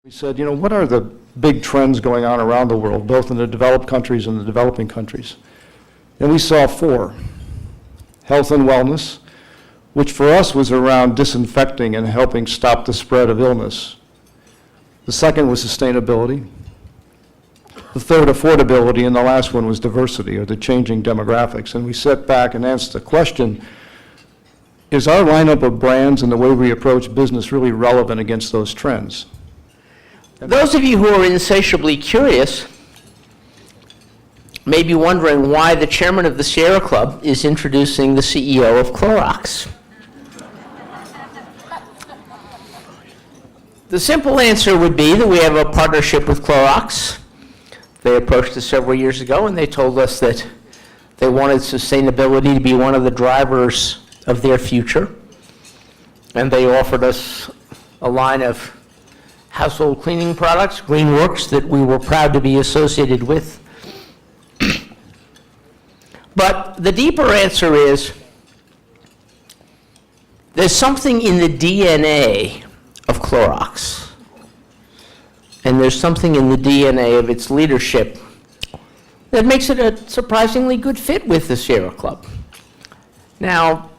We said, you know, what are the big trends going on around the world, both in the developed countries and the developing countries? And we saw four. Health and wellness, which for us was around disinfecting and helping stop the spread of illness. The second was sustainability. The third, affordability, and the last one was diversity, or the changing demographics. And we sat back and asked the question, is our lineup of brands and the way we approach business really relevant against those trends? Those of you who are insatiably curious may be wondering why the chairman of the Sierra Club is introducing the CEO of Clorox. The simple answer would be that we have a partnership with Clorox. They approached us several years ago and they told us that they wanted sustainability to be one of the drivers of their future. And they offered us a line of household cleaning products, Greenworks, that we were proud to be associated with. But the deeper answer is, there's something in the DNA of Clorox, and there's something in the DNA of its leadership that makes it a surprisingly good fit with the Sierra Club. Now,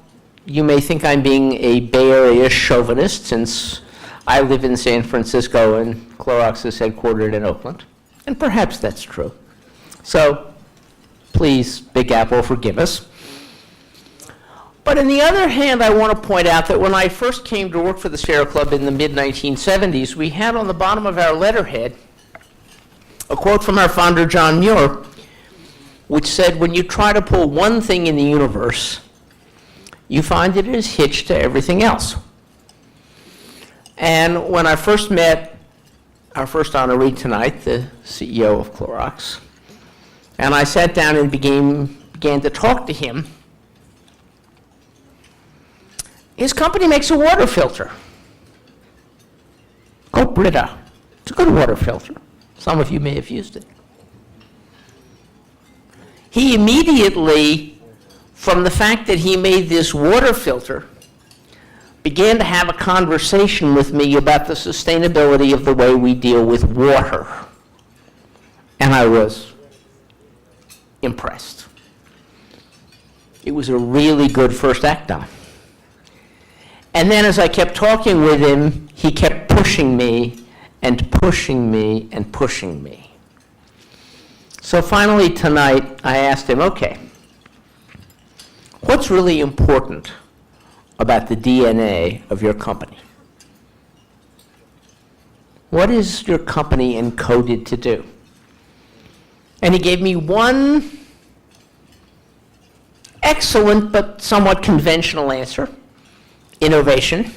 you may think I'm being a Bay Area chauvinist, since I live in San Francisco and Clorox is headquartered in Oakland, and perhaps that's true. So please, Big Apple, forgive us. But on the other hand, I want to point out that when I first came to work for the Sierra Club in the mid-1970s, we had on the bottom of our letterhead a quote from our founder, John Muir, which said, when you try to pull one thing in the universe, you find that it is hitched to everything else. And when I first met our first honoree tonight, the CEO of Clorox, and I sat down and began to talk to him, his company makes a water filter called Brita. It's a good water filter. Some of you may have used it. He immediately, from the fact that he made this water filter, began to have a conversation with me about the sustainability of the way we deal with water. And I was impressed. It was a really good first act on. And then as I kept talking with him, he kept pushing me and pushing me and pushing me. So finally tonight, I asked him, okay, what's really important about the DNA of your company? What is your company encoded to do? And he gave me one excellent but somewhat conventional answer: innovation.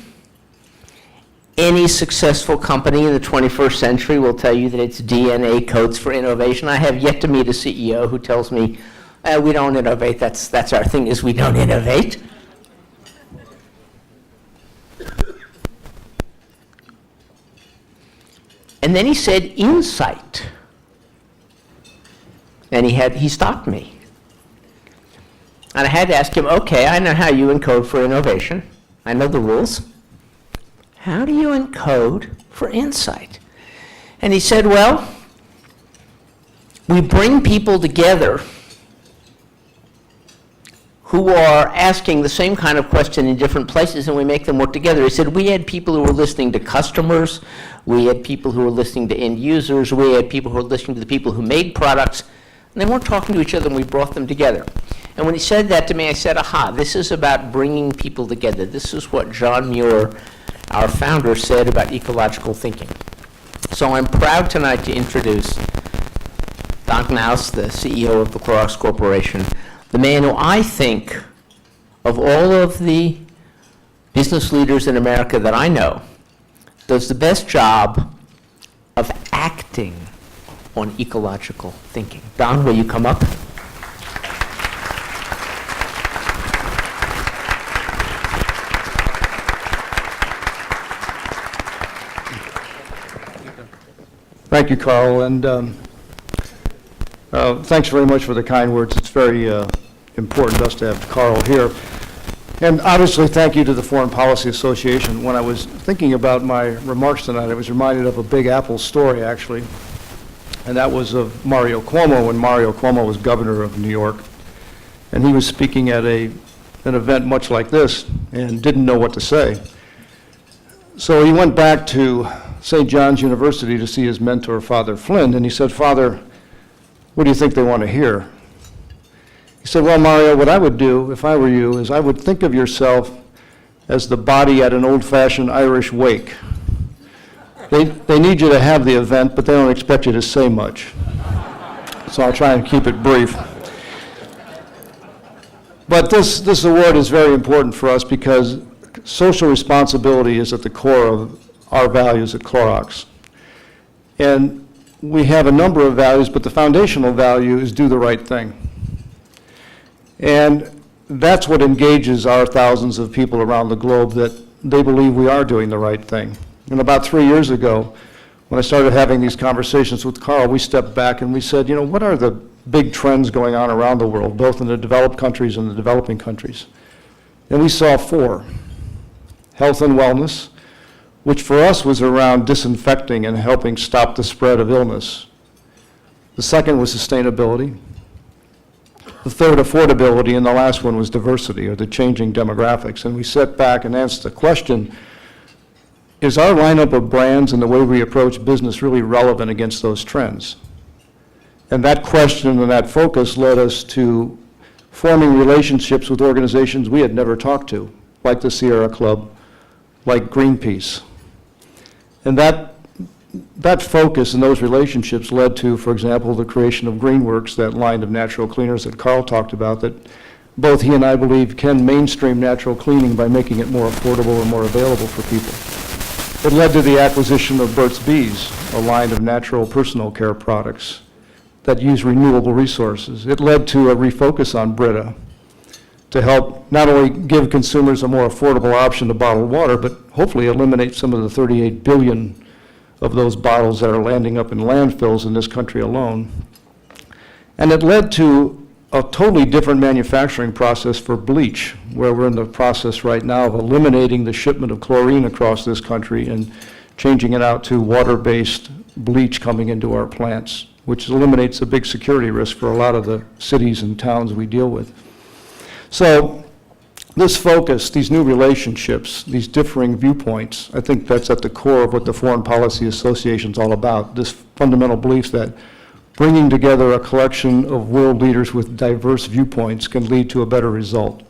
Any successful company in the 21st century will tell you that its DNA codes for innovation. I have yet to meet a CEO who tells me, we don't innovate, that's our thing, is we don't innovate. And then he said, insight. And he stopped me. And I had to ask him, okay, I know how you encode for innovation. I know the rules. How do you encode for insight? And he said, well, we bring people together who are asking the same kind of question in different places, and we make them work together. He said, we had people who were listening to customers, we had people who were listening to end users, we had people who were listening to the people who made products, and they weren't talking to each other, and we brought them together. And when he said that to me, I said, aha, this is about bringing people together. This is what John Muir, our founder, said about ecological thinking. So I'm proud tonight to introduce Don Knaus, the CEO of the Clorox Corporation, the man who I think, of all of the business leaders in America that I know, does the best job of acting on ecological thinking. Don, will you come up? Thank you, Carl, and thanks very much for the kind words. It's very important to us to have Carl here. And obviously, thank you to the Foreign Policy Association. When I was thinking about my remarks tonight, I was reminded of a Big Apple story, actually, and that was of Mario Cuomo when Mario Cuomo was governor of New York. And he was speaking at an event much like this and didn't know what to say. So he went back to St. John's University to see his mentor, Father Flynn, and he said, "Father, what do you think they want to hear?" He said, "Well, Mario, what I would do if I were you is I would think of yourself as the body at an old-fashioned Irish wake. They need you to have the event, but they don't expect you to say much." So I'll try and keep it brief. But this award is very important for us because social responsibility is at the core of our values at Clorox. And we have a number of values, but the foundational value is do the right thing. And that's what engages our thousands of people around the globe, that they believe we are doing the right thing. And about 3 years ago, when I started having these conversations with Carl, we stepped back and we said, you know, what are the big trends going on around the world, both in the developed countries and the developing countries? And we saw 4. Health and wellness, which for us was around disinfecting and helping stop the spread of illness. The second was sustainability. The third, affordability, and the last one was diversity, or the changing demographics. And we sat back and asked the question, is our lineup of brands and the way we approach business really relevant against those trends? And that question and that focus led us to forming relationships with organizations we had never talked to, like the Sierra Club, like Greenpeace. And that focus and those relationships led to, for example, the creation of GreenWorks, that line of natural cleaners that Carl talked about, that both he and I believe can mainstream natural cleaning by making it more affordable and more available for people. It led to the acquisition of Burt's Bees, a line of natural personal care products that use renewable resources. It led to a refocus on Brita to help not only give consumers a more affordable option to bottled water, but hopefully eliminate some of the 38 billion of those bottles that are landing up in landfills in this country alone. And it led to a totally different manufacturing process for bleach, where we're in the process right now of eliminating the shipment of chlorine across this country and changing it out to water-based bleach coming into our plants, which eliminates a big security risk for a lot of the cities and towns we deal with. So this focus, these new relationships, these differing viewpoints, I think that's at the core of what the Foreign Policy Association is all about, this fundamental belief that bringing together a collection of world leaders with diverse viewpoints can lead to a better result.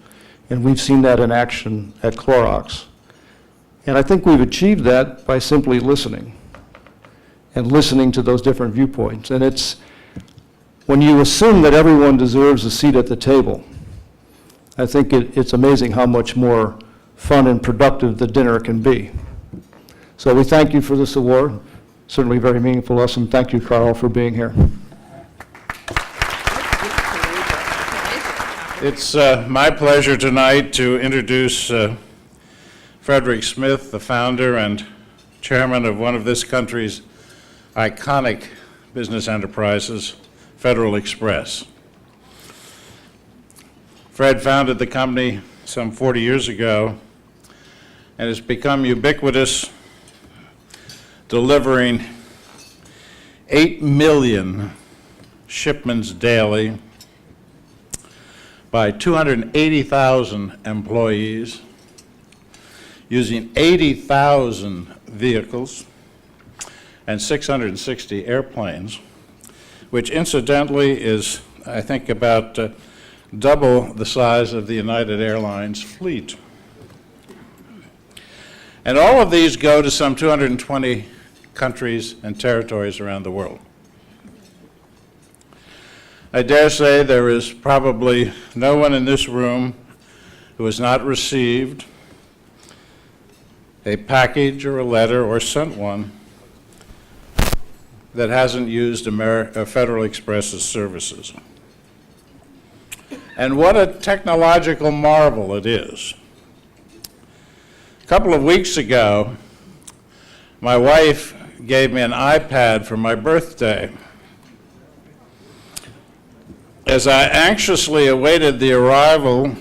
And we've seen that in action at Clorox. And I think we've achieved that by simply listening and listening to those different viewpoints. And it's when you assume that everyone deserves a seat at the table, I think it's amazing how much more fun and productive the dinner can be. So we thank you for this award. Certainly very meaningful to us, and thank you, Carl, for being here. It's my pleasure tonight to introduce Frederick Smith, the founder and chairman of one of this country's iconic business enterprises, Federal Express. Fred founded the company some 40 years ago and has become ubiquitous, delivering 8 million shipments daily by 280,000 employees, using 80,000 vehicles and 660 airplanes, which incidentally is, I think, about double the size of the United Airlines fleet. And all of these go to some 220 countries and territories around the world. I dare say there is probably no one in this room who has not received a package or a letter or sent one that hasn't used Federal Express's services. And what a technological marvel it is. A couple of weeks ago, my wife gave me an iPad for my birthday. As I anxiously awaited the arrival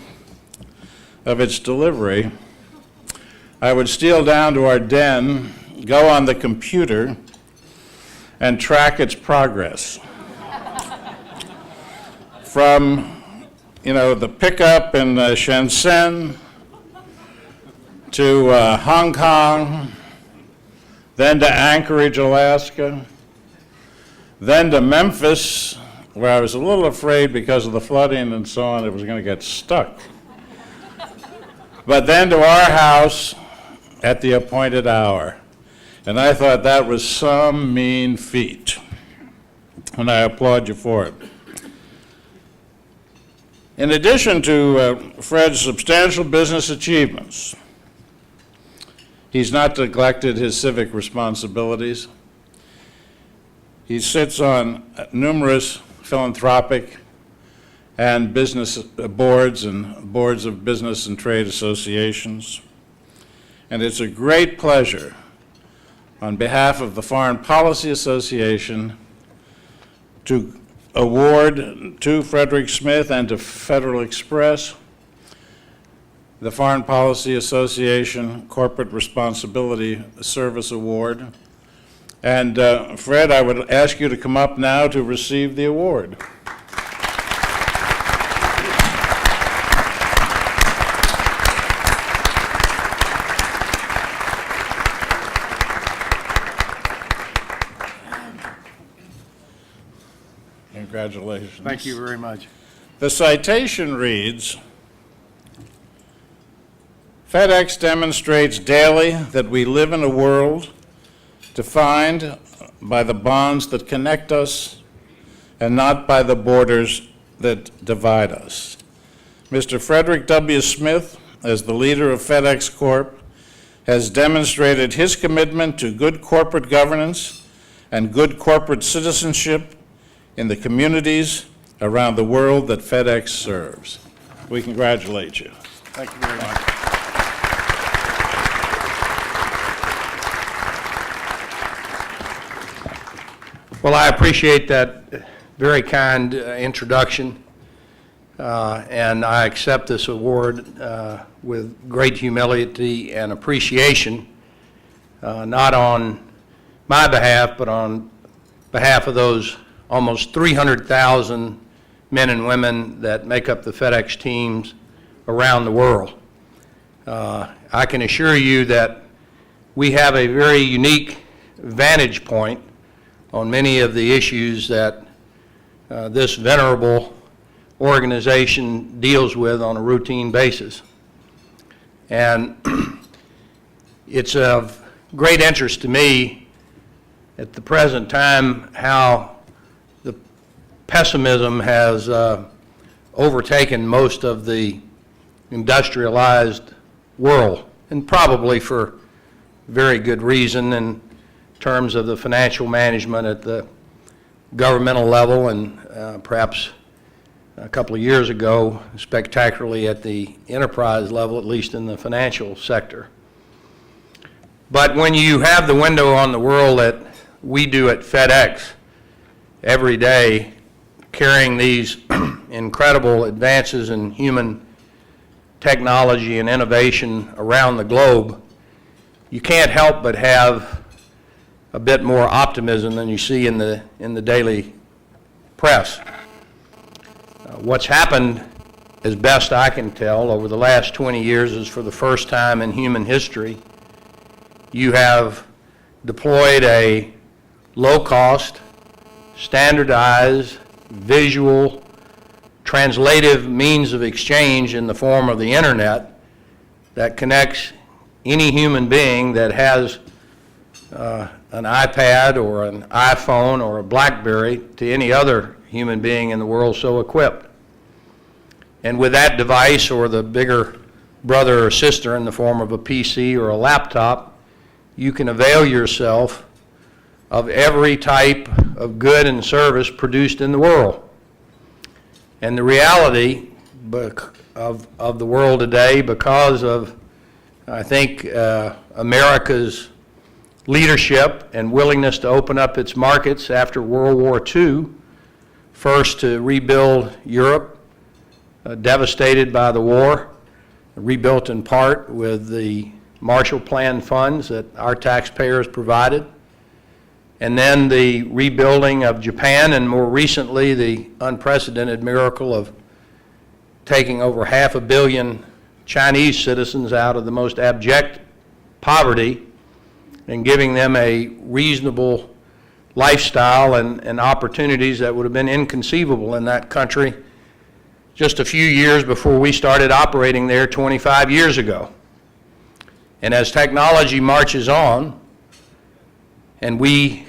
of its delivery, I would steal down to our den, go on the computer, and track its progress. From, the pickup in Shenzhen to Hong Kong, then to Anchorage, Alaska, then to Memphis, where I was a little afraid because of the flooding and so on, it was going to get stuck. But then to our house at the appointed hour. And I thought that was some mean feat. And I applaud you for it. In addition to Fred's substantial business achievements, he's not neglected his civic responsibilities. He sits on numerous philanthropic and business boards and boards of business and trade associations. And it's a great pleasure on behalf of the Foreign Policy Association to award to Frederick Smith and to Federal Express the Foreign Policy Association Corporate Responsibility Service Award. And Fred, I would ask you to come up now to receive the award. Congratulations. Thank you very much. The citation reads, FedEx demonstrates daily that we live in a world defined by the bonds that connect us and not by the borders that divide us. Mr. Frederick W. Smith, as the leader of FedEx Corp., has demonstrated his commitment to good corporate governance and good corporate citizenship in the communities around the world that FedEx serves. We congratulate you. Thank you very much. Well, I appreciate that very kind introduction, and I accept this award with great humility and appreciation, not on my behalf, but on behalf of those almost 300,000 men and women that make up the FedEx teams around the world. I can assure you that we have a very unique vantage point on many of the issues that this venerable organization deals with on a routine basis. And it's of great interest to me at the present time how the pessimism has overtaken most of the industrialized world, and probably for very good reason in terms of the financial management at the governmental level, and perhaps a couple of years ago, spectacularly at the enterprise level, at least in the financial sector. But when you have the window on the world that we do at FedEx every day, carrying these incredible advances in human technology and innovation around the globe, you can't help but have a bit more optimism than you see in the daily press. What's happened, as best I can tell, over the last 20 years is for the first time in human history, you have deployed a low-cost, standardized, visual, translative means of exchange in the form of the internet that connects any human being that has an iPad or an iPhone or a BlackBerry to any other human being in the world so equipped. And with that device or the bigger brother or sister in the form of a PC or a laptop, you can avail yourself of every type of good and service produced in the world. And the reality of the world today, because of, I think, America's leadership and willingness to open up its markets after World War II, first to rebuild Europe, devastated by the war, rebuilt in part with the Marshall Plan funds that our taxpayers provided, and then the rebuilding of Japan, and more recently, the unprecedented miracle of taking over 500 million Chinese citizens out of the most abject poverty and giving them a reasonable lifestyle and opportunities that would have been inconceivable in that country just a few years before we started operating there 25 years ago. And as technology marches on, and we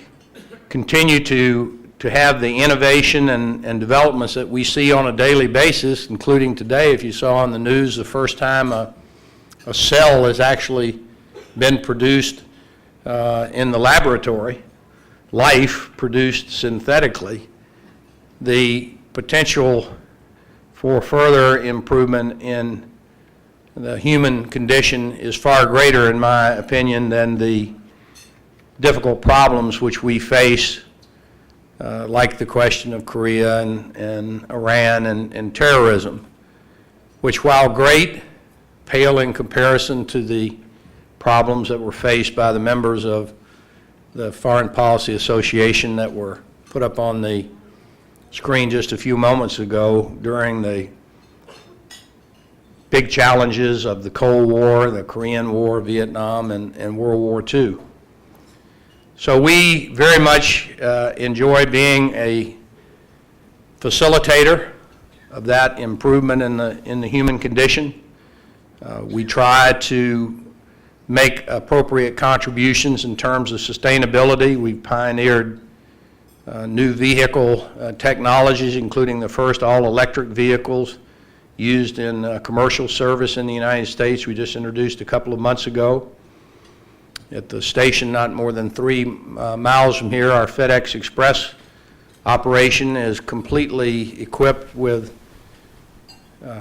continue to have the innovation and developments that we see on a daily basis, including today, if you saw on the news, the first time a cell has actually been produced in the laboratory, life produced synthetically, the potential for further improvement in the human condition is far greater, in my opinion, than the difficult problems which we face, like the question of Korea and Iran and terrorism, which, while great, pale in comparison to the problems that were faced by the members of the Foreign Policy Association that were put up on the screen just a few moments ago during the big challenges of the Cold War, the Korean War, Vietnam, and World War II. So we very much enjoy being a facilitator of that improvement in the human condition. We try to make appropriate contributions in terms of sustainability. We've pioneered new vehicle technologies, including the first all-electric vehicles used in commercial service in the United States. We just introduced a couple of months ago. At the station not more than 3 miles from here, our FedEx Express operation is completely equipped with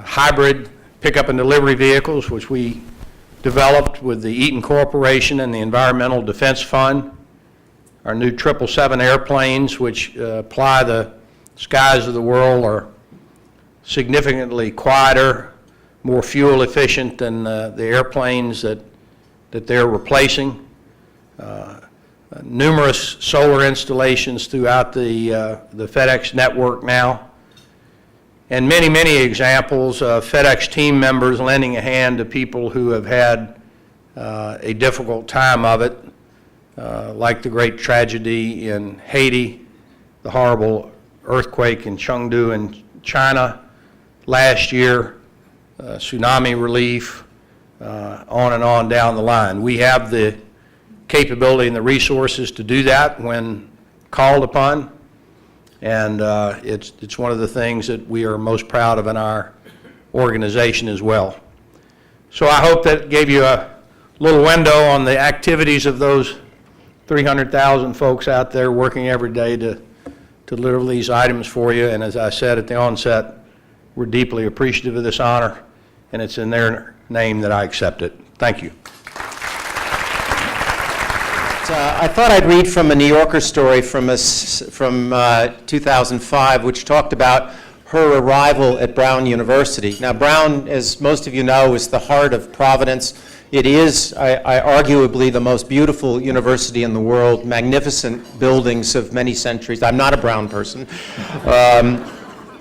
hybrid pickup and delivery vehicles, which we developed with the Eaton Corporation and the Environmental Defense Fund. Our new 777 airplanes, which ply the skies of the world, are significantly quieter, more fuel efficient than the airplanes that they're replacing. Numerous solar installations throughout the FedEx network now, and many, many examples of FedEx team members lending a hand to people who have had a difficult time of it, like the great tragedy in Haiti, the horrible earthquake in Chengdu in China last year, tsunami relief, on and on down the line. We have the capability and the resources to do that when called upon, and it's one of the things that we are most proud of in our organization as well. So I hope that gave you a little window on the activities of those 300,000 folks out there working every day to deliver these items for you. And as I said at the onset, we're deeply appreciative of this honor, and it's in their name that I accept it. Thank you. I thought I'd read from a New Yorker story from 2005, which talked about her arrival at Brown University. Now, Brown, as most of you know, is the heart of Providence. It is, arguably, the most beautiful university in the world, magnificent buildings of many centuries. I'm not a Brown person.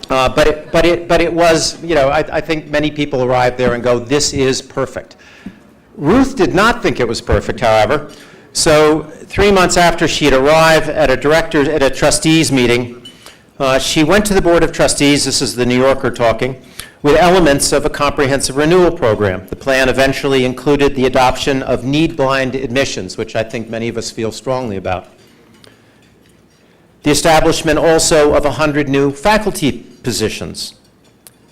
But it was, you know, I think many people arrive there and go, this is perfect. Ruth did not think it was perfect, however. So 3 months after she'd arrived at a trustees meeting, she went to the Board of Trustees, this is the New Yorker talking, with elements of a comprehensive renewal program. The plan eventually included the adoption of need-blind admissions, which I think many of us feel strongly about. The establishment also of 100 new faculty positions,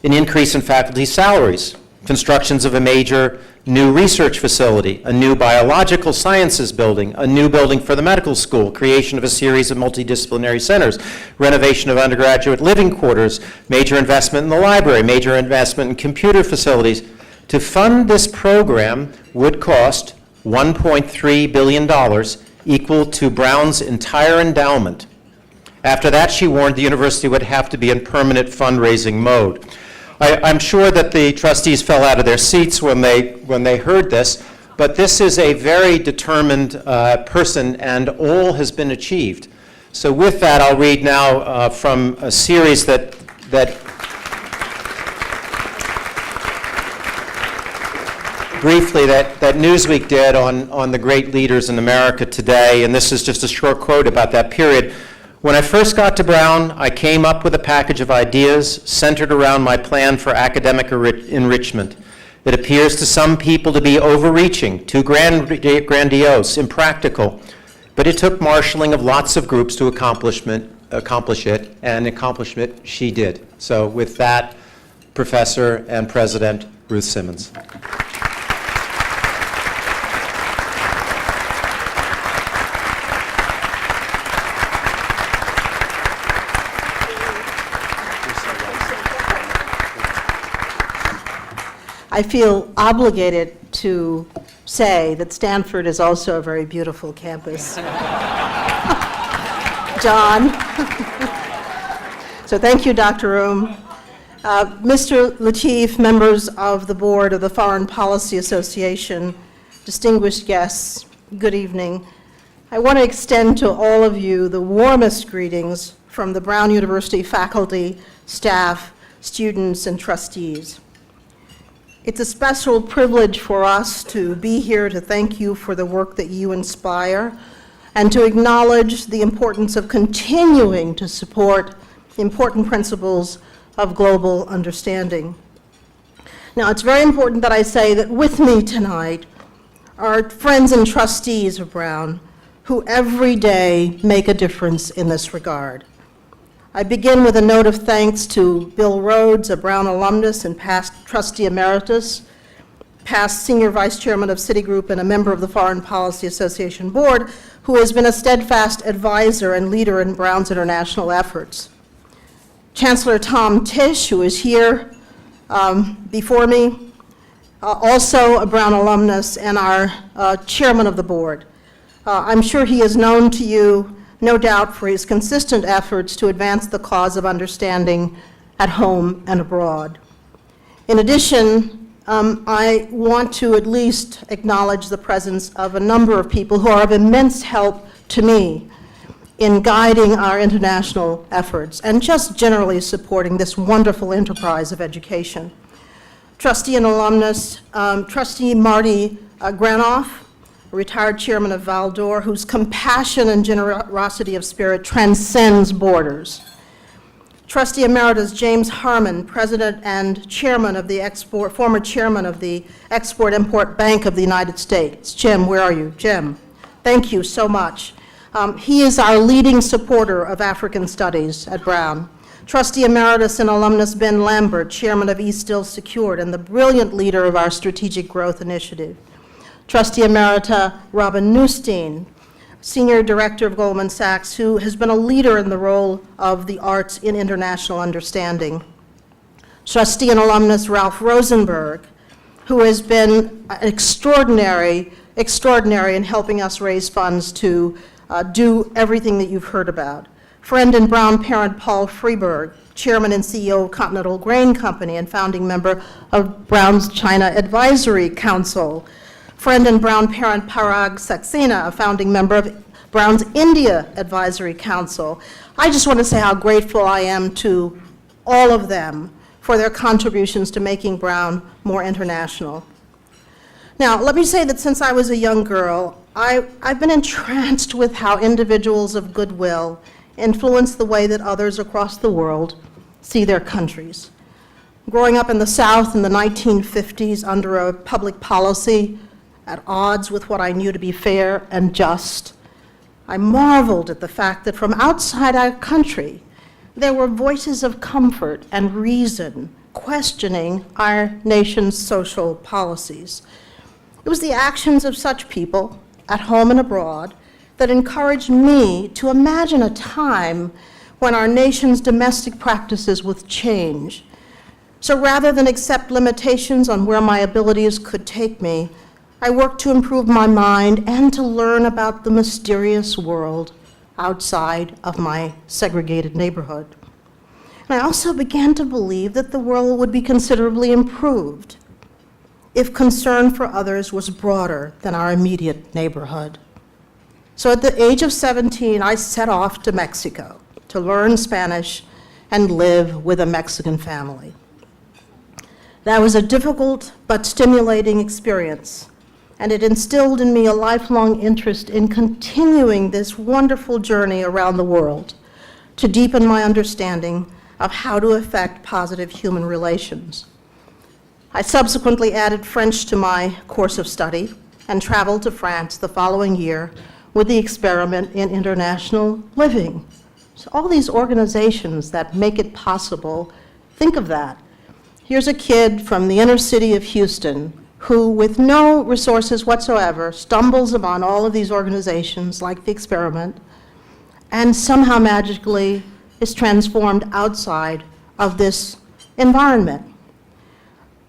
an increase in faculty salaries, constructions of a major new research facility, a new biological sciences building, a new building for the medical school, creation of a series of multidisciplinary centers, renovation of undergraduate living quarters, major investment in the library, major investment in computer facilities. To fund this program would cost $1.3 billion, equal to Brown's entire endowment. After that, she warned the university would have to be in permanent fundraising mode. I'm sure that the trustees fell out of their seats when they heard this, but this is a very determined person, and all has been achieved. So with that, I'll read now from a series that briefly that Newsweek did on the great leaders in America today, and this is just a short quote about that period. When I first got to Brown, I came up with a package of ideas centered around my plan for academic enrichment. It appears to some people to be overreaching, too grandiose, impractical, but it took marshaling of lots of groups to accomplish it, and accomplish it she did. So with that, Professor and President Ruth Simmons. I feel obligated to say that Stanford is also a very beautiful campus. John. So thank you, Dr. Room. Mr. Lateef, members of the board of the Foreign Policy Association, distinguished guests, good evening. I want to extend to all of you the warmest greetings from the Brown University faculty, staff, students, and trustees. It's a special privilege for us to be here to thank you for the work that you inspire and to acknowledge the importance of continuing to support important principles of global understanding. Now, it's very important that I say that with me tonight are friends and trustees of Brown who every day make a difference in this regard. I begin with a note of thanks to Bill Rhodes, a Brown alumnus and past trustee emeritus, past senior vice chairman of Citigroup and a member of the Foreign Policy Association board, who has been a steadfast advisor and leader in Brown's international efforts. Chancellor Tom Tisch, who is here before me, also a Brown alumnus and our chairman of the board. I'm sure he is known to you, no doubt, for his consistent efforts to advance the cause of understanding at home and abroad. In addition, I want to at least acknowledge the presence of a number of people who are of immense help to me in guiding our international efforts and just generally supporting this wonderful enterprise of education. Trustee and alumnus, Trustee Marty Granoff, retired chairman of Valdor, whose compassion and generosity of spirit transcends borders. Trustee Emeritus James Harmon, president and chairman of the former chairman of the Export-Import Bank of the United States. Jim, where are you? Jim, thank you so much. He is our leading supporter of African studies at Brown. Trustee Emeritus and alumnus Ben Lambert, chairman of East Still Secured and the brilliant leader of our Strategic Growth Initiative. Trustee Emerita Robin Newstein, Senior Director of Goldman Sachs, who has been a leader in the role of the arts in international understanding. Trustee and alumnus Ralph Rosenberg, who has been extraordinary in helping us raise funds to do everything that you've heard about. Friend and Brown parent Paul Freeberg, Chairman and CEO of Continental Grain Company and founding member of Brown's China Advisory Council. Friend and Brown parent Parag Saxena, a founding member of Brown's India Advisory Council. I just want to say how grateful I am to all of them for their contributions to making Brown more international. Now, let me say that since I was a young girl, I've been entranced with how individuals of goodwill influence the way that others across the world see their countries. Growing up in the South in the 1950s under a public policy at odds with what I knew to be fair and just, I marveled at the fact that from outside our country, there were voices of comfort and reason questioning our nation's social policies. It was the actions of such people, at home and abroad, that encouraged me to imagine a time when our nation's domestic practices would change. So rather than accept limitations on where my abilities could take me, I worked to improve my mind and to learn about the mysterious world outside of my segregated neighborhood. And I also began to believe that the world would be considerably improved if concern for others was broader than our immediate neighborhood. So at the age of 17, I set off to Mexico to learn Spanish and live with a Mexican family. That was a difficult but stimulating experience, and it instilled in me a lifelong interest in continuing this wonderful journey around the world to deepen my understanding of how to affect positive human relations. I subsequently added French to my course of study and traveled to France the following year with the experiment in international living. So all these organizations that make it possible, think of that. Here's a kid from the inner city of Houston who, with no resources whatsoever, stumbles upon all of these organizations like the experiment and somehow magically is transformed outside of this environment.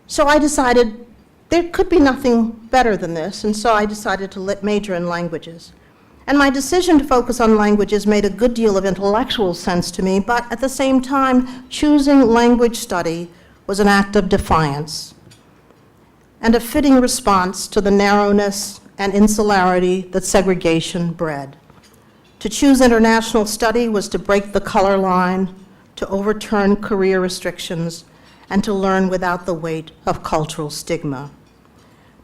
So I decided there could be nothing better than this, and so I decided to major in languages. And my decision to focus on languages made a good deal of intellectual sense to me, but at the same time, choosing language study was an act of defiance and a fitting response to the narrowness and insularity that segregation bred. To choose international study was to break the color line, to overturn career restrictions, and to learn without the weight of cultural stigma.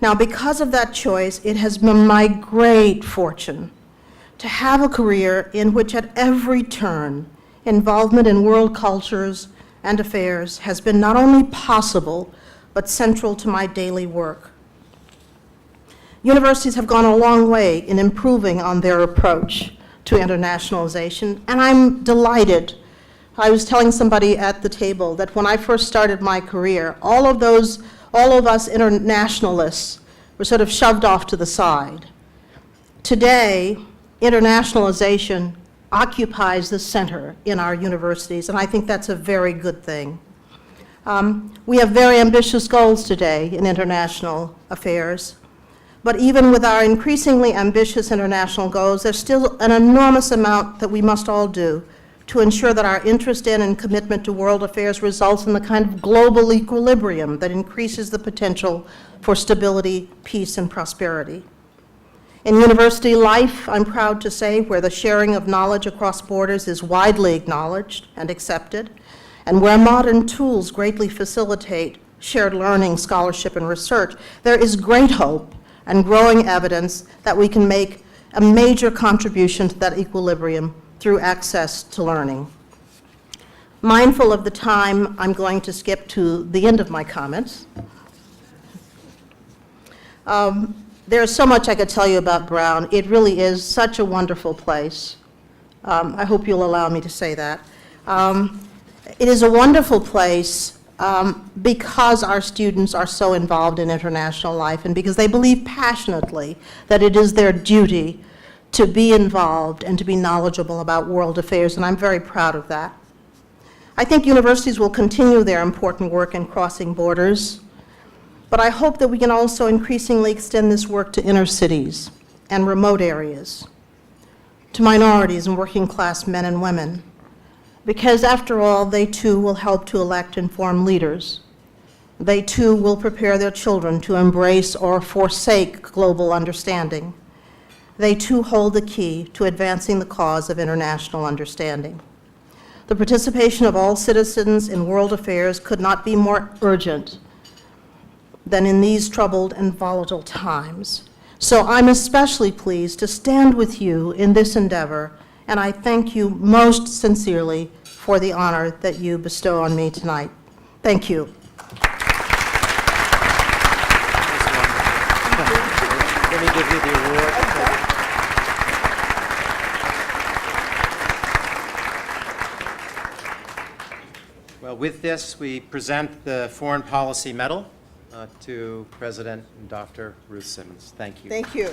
Now, because of that choice, it has been my great fortune to have a career in which at every turn, involvement in world cultures and affairs has been not only possible, but central to my daily work. Universities have gone a long way in improving on their approach to internationalization, and I'm delighted. I was telling somebody at the table that when I first started my career, all of us internationalists were sort of shoved off to the side. Today, internationalization occupies the center in our universities, and I think that's a very good thing. We have very ambitious goals today in international affairs, but even with our increasingly ambitious international goals, there's still an enormous amount that we must all do to ensure that our interest in and commitment to world affairs results in the kind of global equilibrium that increases the potential for stability, peace, and prosperity. In university life, I'm proud to say, where the sharing of knowledge across borders is widely acknowledged and accepted, and where modern tools greatly facilitate shared learning, scholarship, and research, there is great hope and growing evidence that we can make a major contribution to that equilibrium through access to learning. Mindful of the time, I'm going to skip to the end of my comments. There's so much I could tell you about Brown. It really is such a wonderful place. I hope you'll allow me to say that. It is a wonderful place because our students are so involved in international life and because they believe passionately that it is their duty to be involved and to be knowledgeable about world affairs, and I'm very proud of that. I think universities will continue their important work in crossing borders, but I hope that we can also increasingly extend this work to inner cities and remote areas, to minorities and working class men and women, because after all, they too will help to elect informed leaders. They too will prepare their children to embrace or forsake global understanding. They too hold the key to advancing the cause of international understanding. The participation of all citizens in world affairs could not be more urgent than in these troubled and volatile times. So I'm especially pleased to stand with you in this endeavor, and I thank you most sincerely for the honor that you bestow on me tonight. Thank you. Let me give you the award. Well, with this, we present the Foreign Policy Medal to President Dr. Ruth Simmons. Thank you. Thank you.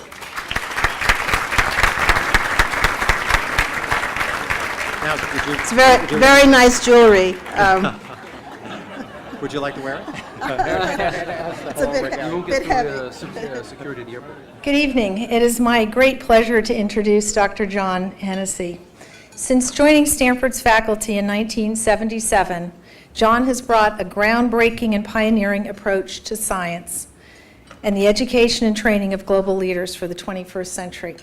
Now, It's very nice jewelry. would you like to wear it? It's a bit heavy. Security at the airport. Good evening. It is my great pleasure to introduce Dr. John Hennessy. Since joining Stanford's faculty in 1977, John has brought a groundbreaking and pioneering approach to science and the education and training of global leaders for the 21st century.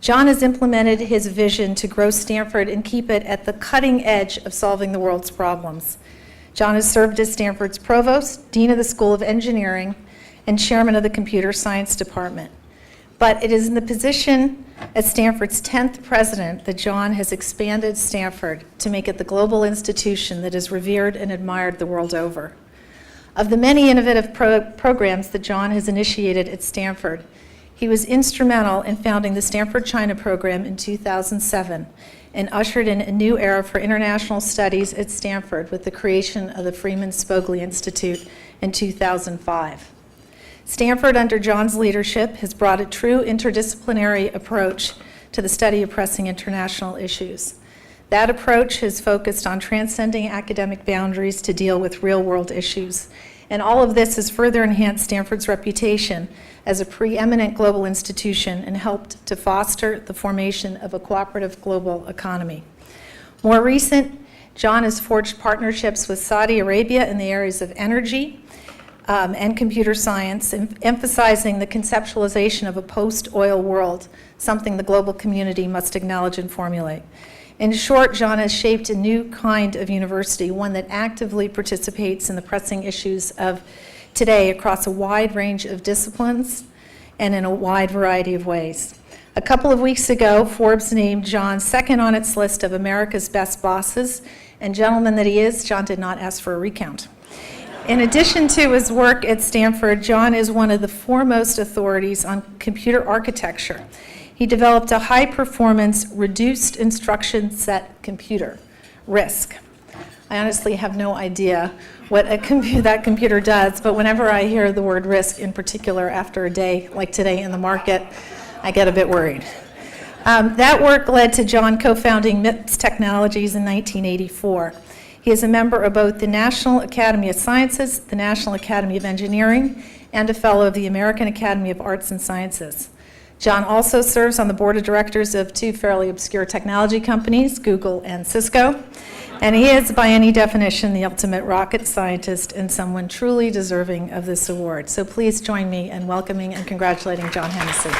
John has implemented his vision to grow Stanford and keep it at the cutting edge of solving the world's problems. John has served as Stanford's provost, dean of the School of Engineering, and chairman of the Computer Science Department. But it is in the position as Stanford's 10th president that John has expanded Stanford to make it the global institution that is revered and admired the world over. Of the many innovative programs that John has initiated at Stanford, he was instrumental in founding the Stanford China program in 2007 and ushered in a new era for international studies at Stanford with the creation of the Freeman Spogli Institute in 2005. Stanford, under John's leadership, has brought a true interdisciplinary approach to the study of pressing international issues. That approach has focused on transcending academic boundaries to deal with real-world issues. And all of this has further enhanced Stanford's reputation as a preeminent global institution and helped to foster the formation of a cooperative global economy. More recent, John has forged partnerships with Saudi Arabia in the areas of energy, and computer science, emphasizing the conceptualization of a post-oil world, something the global community must acknowledge and formulate. In short, John has shaped a new kind of university, one that actively participates in the pressing issues of today across a wide range of disciplines and in a wide variety of ways. A couple of weeks ago, Forbes named John second on its list of America's best bosses, and gentleman that he is, John did not ask for a recount. In addition to his work at Stanford, John is one of the foremost authorities on computer architecture. He developed a high-performance reduced instruction set computer, RISC. I honestly have no idea what that computer does, but whenever I hear the word RISC in particular after a day like today in the market, I get a bit worried. That work led to John co-founding MIPS Technologies in 1984. He is a member of both the National Academy of Sciences, the National Academy of Engineering, and a fellow of the American Academy of Arts and Sciences. John also serves on the board of directors of two fairly obscure technology companies, Google and Cisco, and he is, by any definition, the ultimate rocket scientist and someone truly deserving of this award. So please join me in welcoming and congratulating John Hennessy.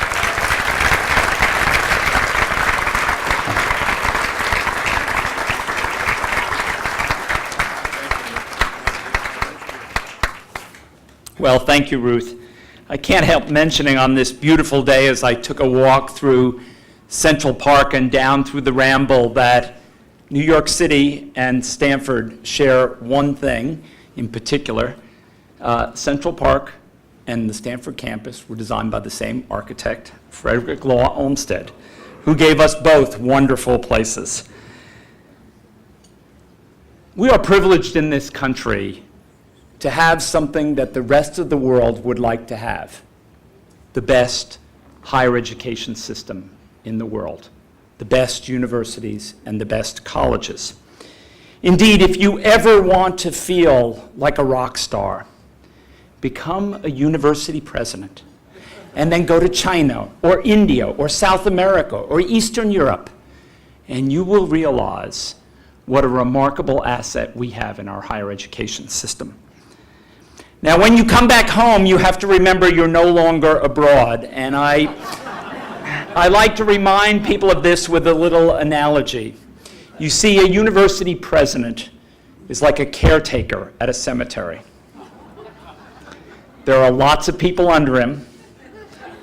Well, thank you, Ruth. I can't help mentioning on this beautiful day as I took a walk through Central Park and down through the Ramble that New York City and Stanford share one thing in particular. Central Park and the Stanford campus were designed by the same architect, Frederick Law Olmsted, who gave us both wonderful places. We are privileged in this country to have something that the rest of the world would like to have, the best higher education system in the world, the best universities and the best colleges. Indeed, if you ever want to feel like a rock star, become a university president and then go to China or India or South America or Eastern Europe, and you will realize what a remarkable asset we have in our higher education system. Now, when you come back home, you have to remember you're no longer abroad. And I like to remind people of this with a little analogy. You see, a university president is like a caretaker at a cemetery. There are lots of people under him,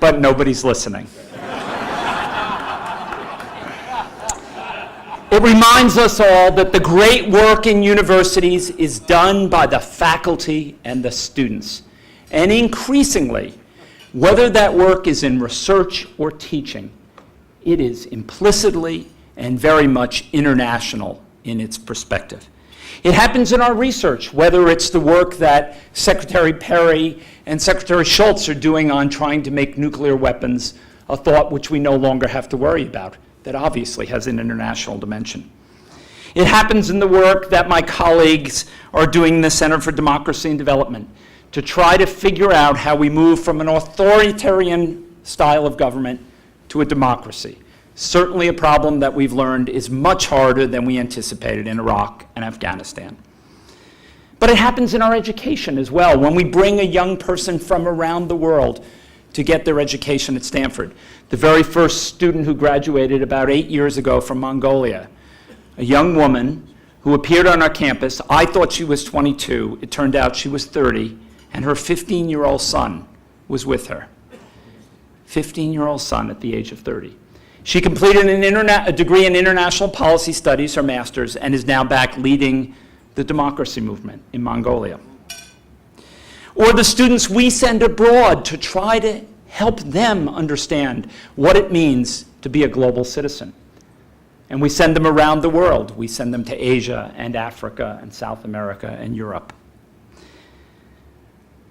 but nobody's listening. It reminds us all that the great work in universities is done by the faculty and the students. And increasingly, whether that work is in research or teaching, it is implicitly and very much international in its perspective. It happens in our research, whether it's the work that Secretary Perry and Secretary Shultz are doing on trying to make nuclear weapons a thought which we no longer have to worry about, that obviously has an international dimension. It happens in the work that my colleagues are doing in the Center for Democracy and Development to try to figure out how we move from an authoritarian style of government to a democracy, Certainly a problem that we've learned is much harder than we anticipated in Iraq and Afghanistan. But it happens in our education as well, when we bring a young person from around the world to get their education at Stanford. The very first student who graduated about 8 years ago from Mongolia, a young woman who appeared on our campus. I thought she was 22. It turned out she was 30, and her 15-year-old son was with her. 15-year-old son at the age of 30. She completed a degree in international policy studies, her master's, and is now back leading the democracy movement in Mongolia. Or the students we send abroad to try to help them understand what it means to be a global citizen. And we send them around the world. We send them to Asia and Africa and South America and Europe.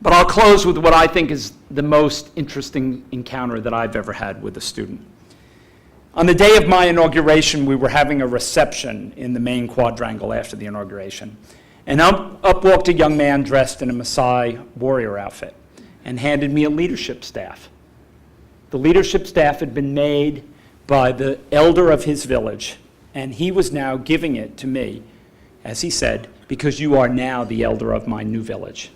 But I'll close with what I think is the most interesting encounter that I've ever had with a student. On the day of my inauguration, we were having a reception in the main quadrangle after the inauguration. And up walked a young man dressed in a Maasai warrior outfit and handed me a leadership staff. The leadership staff had been made by the elder of his village, and he was now giving it to me, as he said, because you are now the elder of my new village.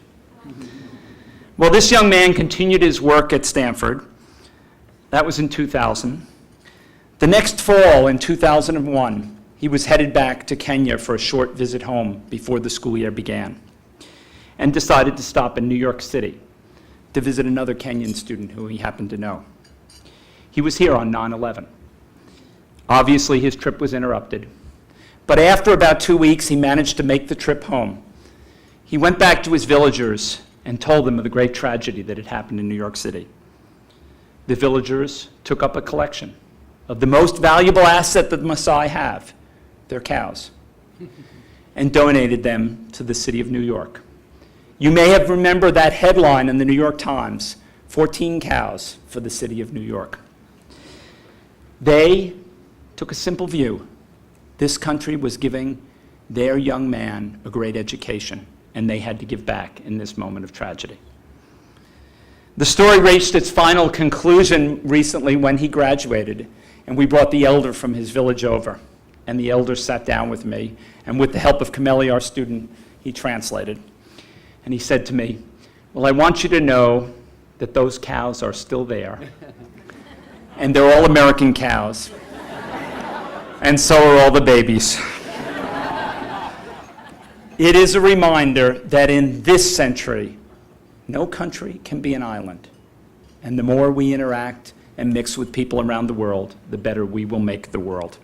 Well, this young man continued his work at Stanford. That was in 2000. The next fall, in 2001, he was headed back to Kenya for a short visit home before the school year began, and decided to stop in New York City to visit another Kenyan student who he happened to know. He was here on 9/11. Obviously, his trip was interrupted, but after about 2 weeks, he managed to make the trip home. He went back to his villagers and told them of the great tragedy that had happened in New York City. The villagers took up a collection of the most valuable asset that the Maasai have, their cows, and donated them to the city of New York. You may have remembered that headline in the New York Times, 14 cows for the city of New York. They took a simple view. This country was giving their young man a great education, and they had to give back in this moment of tragedy. The story reached its final conclusion recently when he graduated, and we brought the elder from his village over. And the elder sat down with me, and with the help of Camille, our student, he translated. And he said to me, well, I want you to know that those cows are still there, and they're all American cows, and so are all the babies. It is a reminder that in this century, no country can be an island, and the more we interact and mix with people around the world, the better we will make the world.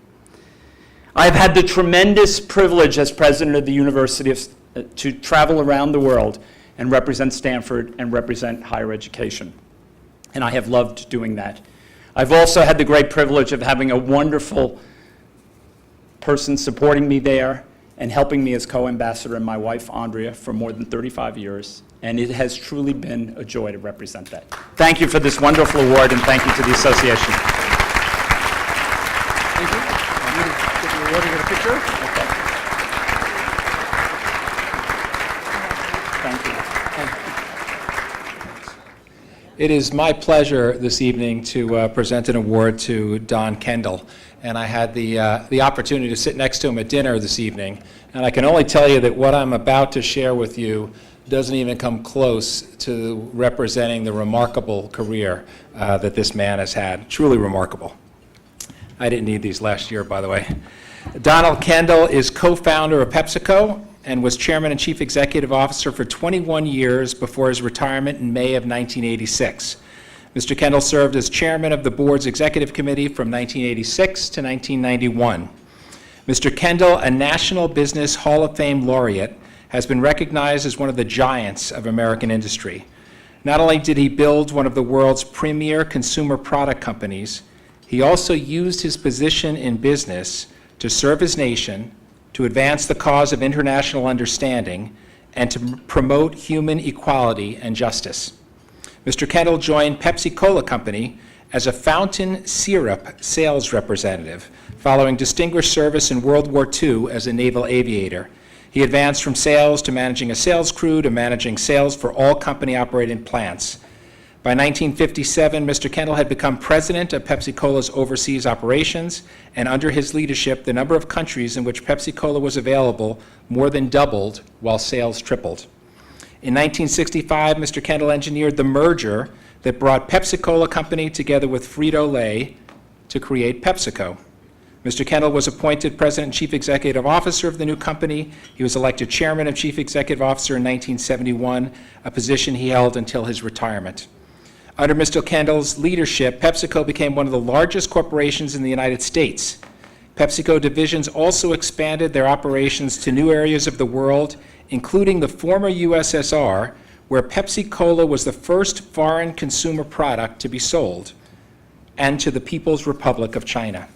I've had the tremendous privilege as president of the university to travel around the world and represent Stanford and represent higher education. And I have loved doing that. I've also had the great privilege of having a wonderful person supporting me there and helping me as co-ambassador, and my wife, Andrea, for more than 35 years. And it has truly been a joy to represent that. Thank you for this wonderful award, and thank you to the association. Thank you. You need to get the award and get a picture? Okay. Thank you. It is my pleasure this evening to present an award to Don Kendall. And I had the opportunity to sit next to him at dinner this evening. And I can only tell you that what I'm about to share with you doesn't even come close to representing the remarkable career that this man has had. Truly remarkable. I didn't need these last year, by the way. Donald Kendall is co-founder of PepsiCo and was chairman and chief executive officer for 21 years before his retirement in May of 1986. Mr. Kendall served as chairman of the board's executive committee from 1986 to 1991. Mr. Kendall, a National Business Hall of Fame laureate, has been recognized as one of the giants of American industry. Not only did he build one of the world's premier consumer product companies, he also used his position in business to serve his nation, to advance the cause of international understanding, and to promote human equality and justice. Mr. Kendall joined Pepsi-Cola Company as a fountain syrup sales representative, following distinguished service in World War II as a naval aviator. He advanced from sales to managing a sales crew to managing sales for all company-operated plants. By 1957, Mr. Kendall had become president of Pepsi-Cola's overseas operations, and under his leadership, the number of countries in which Pepsi-Cola was available more than doubled, while sales tripled. In 1965, Mr. Kendall engineered the merger that brought Pepsi-Cola Company together with Frito-Lay to create PepsiCo. Mr. Kendall was appointed President and Chief Executive Officer of the new company. He was elected Chairman and Chief Executive Officer in 1971, a position he held until his retirement. Under Mr. Kendall's leadership, PepsiCo became one of the largest corporations in the United States. PepsiCo divisions also expanded their operations to new areas of the world, including the former USSR, where Pepsi-Cola was the first foreign consumer product to be sold, and to the People's Republic of China.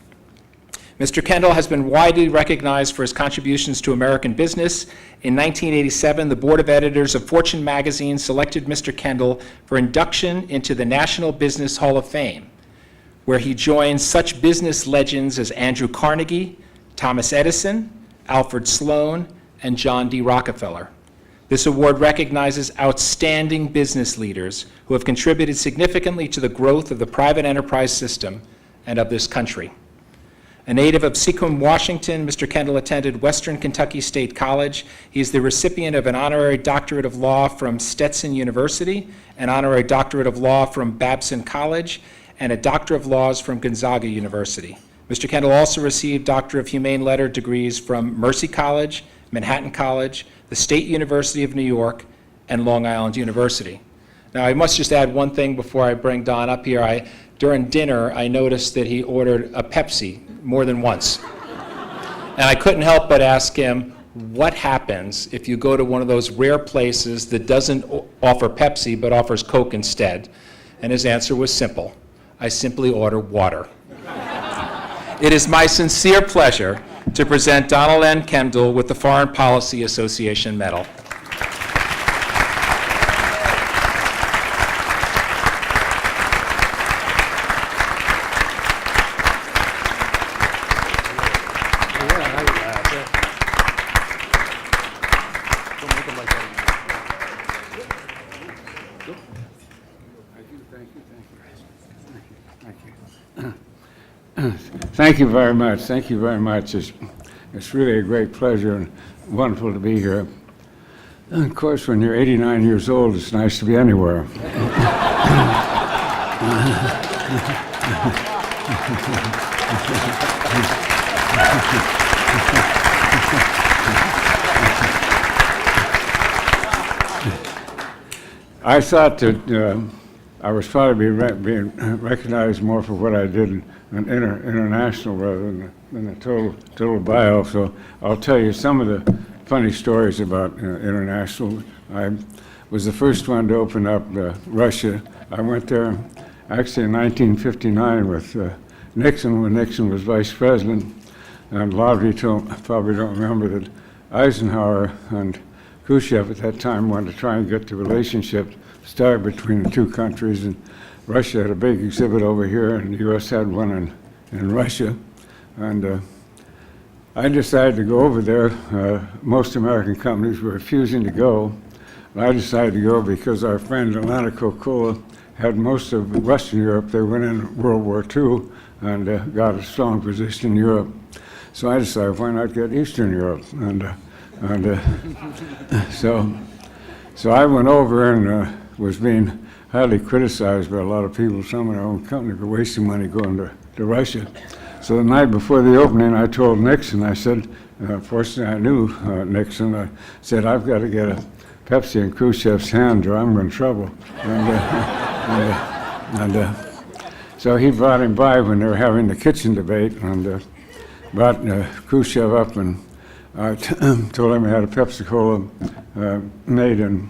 Mr. Kendall has been widely recognized for his contributions to American business. In 1987, the Board of Editors of Fortune magazine selected Mr. Kendall for induction into the National Business Hall of Fame, where he joined such business legends as Andrew Carnegie, Thomas Edison, Alfred Sloan, and John D. Rockefeller. This award recognizes outstanding business leaders who have contributed significantly to the growth of the private enterprise system and of this country. A native of Sequim, Washington, Mr. Kendall attended Western Kentucky State College. He is the recipient of an honorary doctorate of law from Stetson University, an honorary doctorate of law from Babson College, and a Doctor of Laws from Gonzaga University. Mr. Kendall also received Doctor of Humane Letter degrees from Mercy College, Manhattan College, the State University of New York, and Long Island University. Now, I must just add one thing before I bring Don up here. During dinner, I noticed that he ordered a Pepsi more than once. And I couldn't help but ask him, what happens if you go to one of those rare places that doesn't offer Pepsi but offers Coke instead? And his answer was simple. I simply order water. It is my sincere pleasure to present Donald N. Kendall with the Foreign Policy Association Medal. Thank you very much. Thank you very much. It's really a great pleasure and wonderful to be here. And of course, when you're 89 years old, it's nice to be anywhere. I thought that I was probably being recognized more for what I did in international rather than a total bio. So I'll tell you some of the funny stories about international. I was the first one to open up Russia. I went there actually in 1959 with Nixon, when Nixon was vice president. And a lot of you probably don't remember that Eisenhower and Khrushchev at that time wanted to try and get the relationship started between the two countries. And Russia had a big exhibit over here, and the U.S. had one in Russia. And I decided to go over there. Most American companies were refusing to go. But I decided to go because our friend Atlantic Coca-Cola had most of Western Europe. They went in World War II and got a strong position in Europe. So I decided, why not get Eastern Europe? So I went over and was being highly criticized by a lot of people, some in our own company, for wasting money going to Russia. So the night before the opening, I told Nixon, I said, fortunately I knew Nixon, I said, I've got to get a Pepsi in Khrushchev's hand or I'm in trouble. So he brought him by when they were having the kitchen debate and brought Khrushchev up and told him he had a Pepsi-Cola made in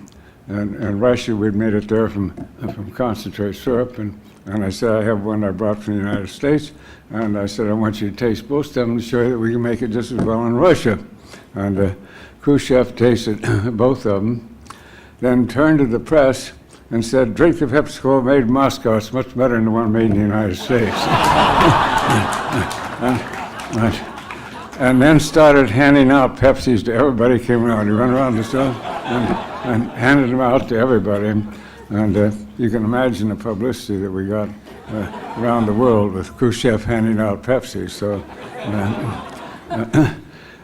Russia. We'd made it there from concentrate syrup. And I said, I have one I brought from the United States. And I said, I want you to taste both of them to show you that we can make it just as well in Russia. And Khrushchev tasted both of them, then turned to the press and said, drink the Pepsi-Cola made in Moscow. It's much better than the one made in the United States. And then started handing out Pepsis to everybody. Came around. He ran around the store and handed them out to everybody. And you can imagine the publicity that we got around the world with Khrushchev handing out Pepsi. So,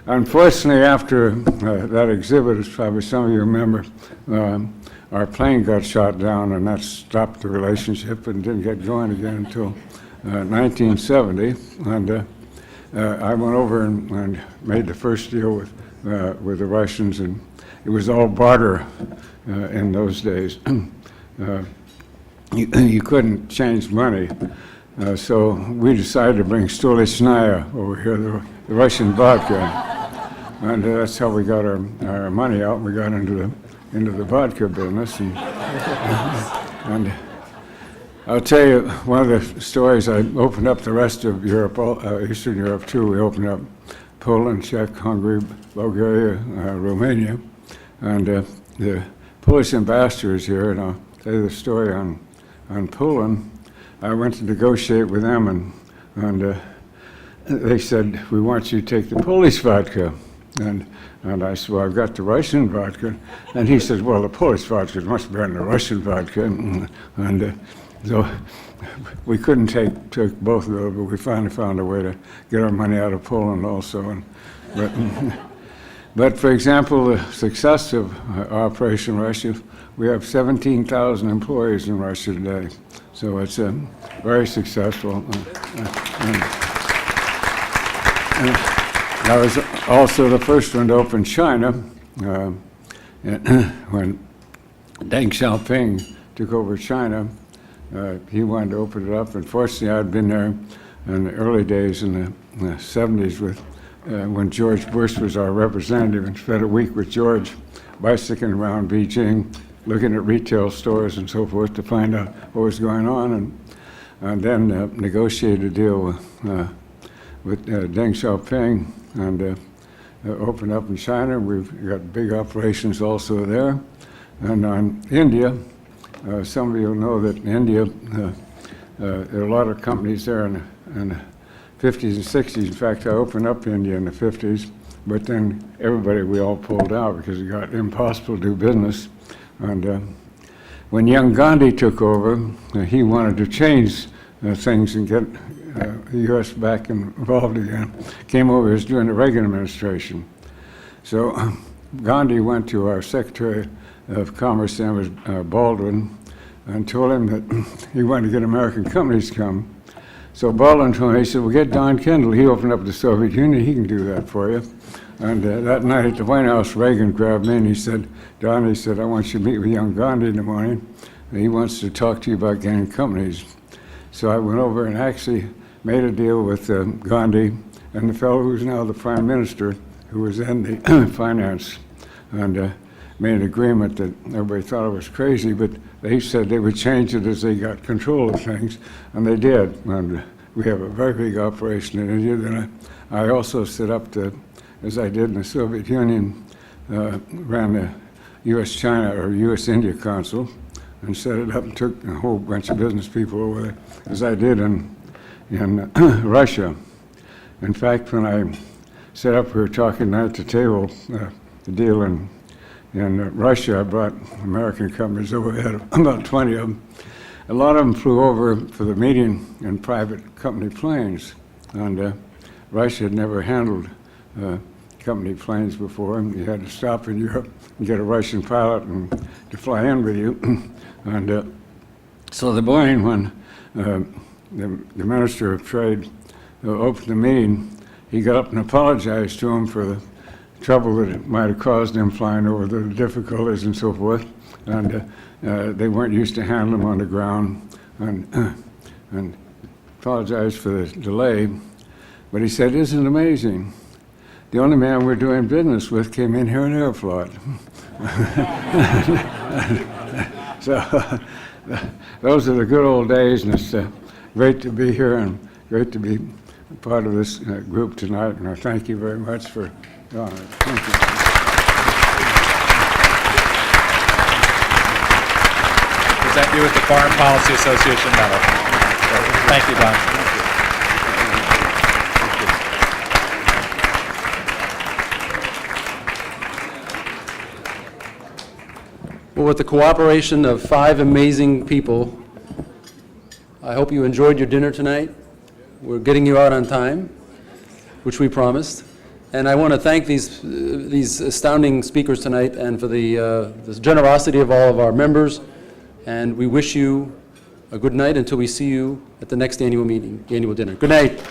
unfortunately, after that exhibit, as probably some of you remember, our plane got shot down, and that stopped the relationship and didn't get going again until 1970. And I went over and made the first deal with the Russians, and it was all barter in those days. You couldn't change money. So we decided to bring Stolichnaya over here, the Russian vodka. And that's how we got our money out. We got into the vodka business. And I'll tell you, one of the stories, I opened up the rest of Europe, Eastern Europe too. We opened up Poland, Czech, Hungary, Bulgaria, Romania. And the Polish ambassador is here, and I'll tell you the story on Poland. I went to negotiate with them, and they said, we want you to take the Polish vodka. And I said, well, I've got the Russian vodka. And he said, well, the Polish vodka is much better than the Russian vodka. And so we couldn't take both of those, but we finally found a way to get our money out of Poland also. But for example, the success of Operation Russia, we have 17,000 employees in Russia today. So it's very successful. I was also the first one to open China when Deng Xiaoping took over China. He wanted to open it up. Unfortunately, I'd been there in the early days in the 70s when George Bush was our representative, and spent a week with George bicycling around Beijing, looking at retail stores and so forth to find out what was going on, and then negotiated a deal with Deng Xiaoping and opened up in China. We've got big operations also there. And on India, some of you know that in India, there are a lot of companies there in the 50s and 60s. In fact, I opened up India in the 50s, but then we all pulled out because it got impossible to do business. And when young Gandhi took over, he wanted to change things and get the U.S. back involved again. Came over as during the Reagan administration. So Gandhi went to our Secretary of Commerce, then was Baldwin, and told him that he wanted to get American companies to come. So Baldwin told me, he said, well, get Don Kendall. He opened up the Soviet Union. He can do that for you. And that night at the White House, Reagan grabbed me and he said, Don, he said, I want you to meet with young Gandhi in the morning. And he wants to talk to you about getting companies. So I went over and actually made a deal with Gandhi and the fellow who's now the prime minister, who was in the finance, and made an agreement that everybody thought I was crazy, but they said they would change it as they got control of things, and they did. And we have a very big operation in India. Then I also set up as I did in the Soviet Union, ran the U.S.-China or U.S.-India Council, and set it up and took a whole bunch of business people over there, as I did in Russia. In fact, when I set up, we were talking at the table, the deal in Russia. I brought American companies over, we had about 20 of them. A lot of them flew over for the meeting in private company planes, and Russia had never handled company planes before, and you had to stop in Europe and get a Russian pilot to fly in with you. And so the morning when the Minister of Trade opened the meeting, he got up and apologized to him for the trouble that it might have caused them flying over, the difficulties and so forth. And they weren't used to handling them on the ground, and apologized for the delay. But he said, isn't it amazing? The only man we're doing business with came in here in Aeroflot. So those are the good old days, and it's great to be here and great to be part of this group tonight. And I thank you very much for the honor. Thank you. Present you with the Foreign Policy Association medal. Thank you, Don. Well, with the cooperation of 5 amazing people, I hope you enjoyed your dinner tonight. We're getting you out on time, which we promised. And I want to thank these astounding speakers tonight and for the generosity of all of our members. And we wish you a good night until we see you at the next annual meeting, annual dinner. Good night.